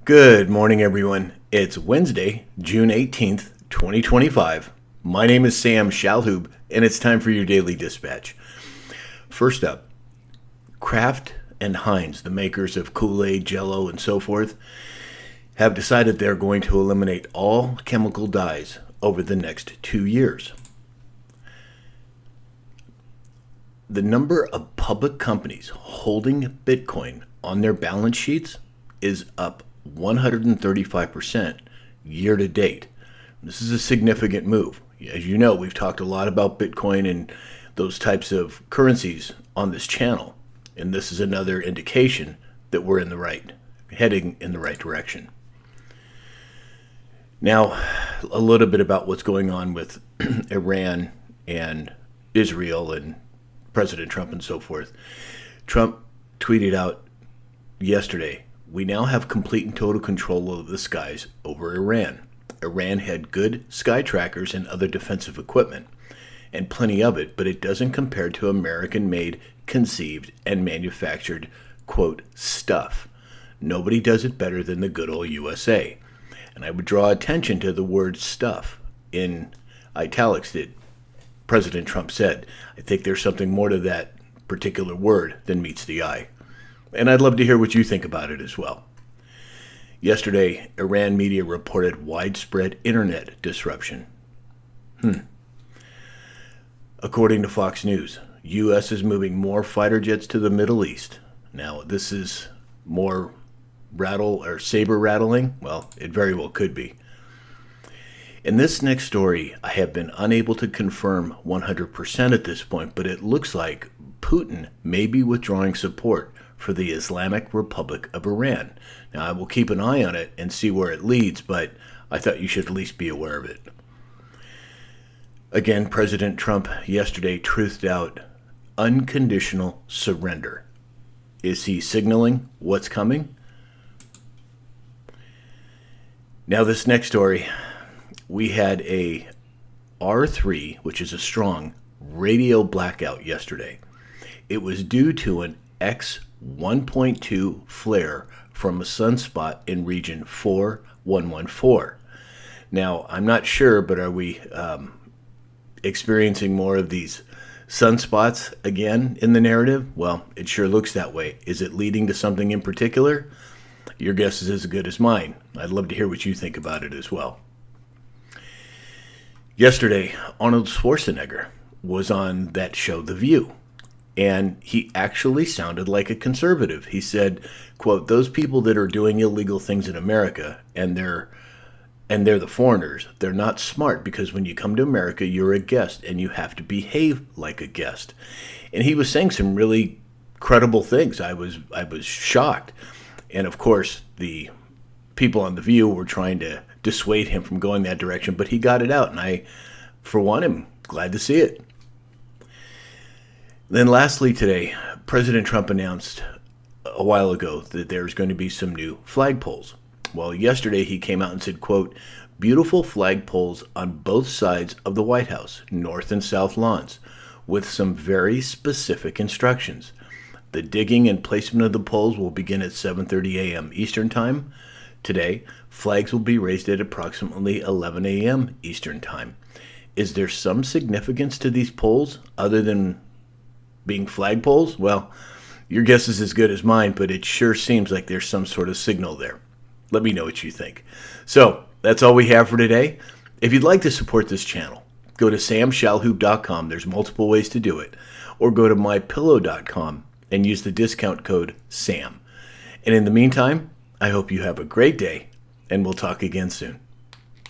Good morning, everyone. It's Wednesday, June 18th, 2025. My name is Sam Shalhoub, and it's time for your daily dispatch. First up, Kraft and Heinz, the makers of Kool-Aid, Jell-O, and so forth, have decided they're going to eliminate all chemical dyes over the next 2 years. The number of public companies holding Bitcoin on their balance sheets is up 135% year to date. This is a significant move. As you know, we've talked a lot about Bitcoin and those types of currencies on this channel, and this is another indication that we're heading in the right direction. Now, a little bit about what's going on with Iran and Israel and President Trump and so forth. Trump tweeted out yesterday, "We now have complete and total control of the skies over Iran. Iran had good sky trackers and other defensive equipment, and plenty of it, but it doesn't compare to American-made, conceived, and manufactured, quote, stuff. Nobody does it better than the good old USA." And I would draw attention to the word stuff in italics that President Trump said. I think there's something more to that particular word than meets the eye. And I'd love to hear what you think about it as well. Yesterday, Iran media reported widespread internet disruption. According to Fox News, U.S. is moving more fighter jets to the Middle East. Now, this is more saber rattling? Well, it very well could be. In this next story, I have been unable to confirm 100% at this point, but it looks like Putin may be withdrawing support for the Islamic Republic of Iran. Now, I will keep an eye on it and see where it leads, but I thought you should at least be aware of it. Again, President Trump yesterday truthed out unconditional surrender. Is he signaling what's coming? Now, this next story, we had a R3, which is a strong radio blackout yesterday. It was due to an X1.2 flare from a sunspot in region 4114. Now, I'm not sure, but are we experiencing more of these sunspots again in the narrative? Well, it sure looks that way. Is it leading to something in particular? Your guess is as good as mine. I'd love to hear what you think about it as well. Yesterday, Arnold Schwarzenegger was on that show, The View. And he actually sounded like a conservative. He said, quote, "Those people that are doing illegal things in America and they're the foreigners, they're not smart because when you come to America, you're a guest and you have to behave like a guest." And he was saying some really credible things. I was shocked. And of course, the people on The View were trying to dissuade him from going that direction, but he got it out. And I, for one, am glad to see it. Then lastly today, President Trump announced a while ago that there's going to be some new flagpoles. Well, yesterday he came out and said, quote, "Beautiful flagpoles on both sides of the White House, north and south lawns, with some very specific instructions. The digging and placement of the poles will begin at 7:30 a.m. Eastern Time. Today, flags will be raised at approximately 11 a.m. Eastern Time. Is there some significance to these poles other than being flagpoles? Well, your guess is as good as mine, but it sure seems like there's some sort of signal there. Let me know what you think. So, that's all we have for today. If you'd like to support this channel, go to samshalhoub.com. There's multiple ways to do it. Or go to mypillow.com and use the discount code SAM. And in the meantime, I hope you have a great day, and we'll talk again soon.